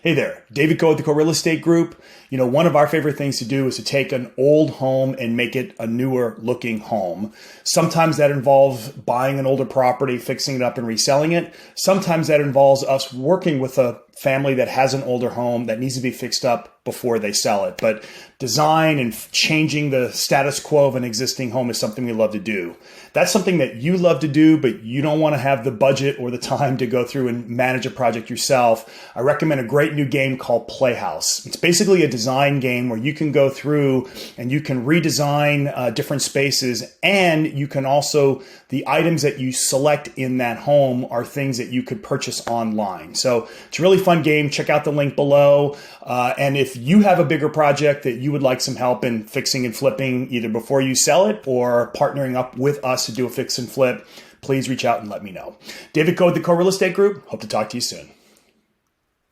Hey there, David Coe at the Coe Real Estate Group. You know, one of our favorite things to do is to take an old home and make it a newer looking home. Sometimes that involves buying an older property, fixing it up and reselling it. Sometimes that involves us working with a family that has an older home that needs to be fixed up before they sell it. But design and changing the status quo of an existing home is something we love to do. That's something that you love to do, but you don't want to have the budget or the time to go through and manage a project yourself. I recommend a great new game called PLAYHOUSE. It's basically a design game where you can go through and you can redesign different spaces, and you can also, the items that you select in that home are things that you could purchase online. So it's a really fun game. Check out the link below. And if you have a bigger project that you would like some help in fixing and flipping either before you sell it or partnering up with us to do a fix and flip, please reach out and let me know. David Coe at the Coe Real Estate Group. Hope to talk to you soon.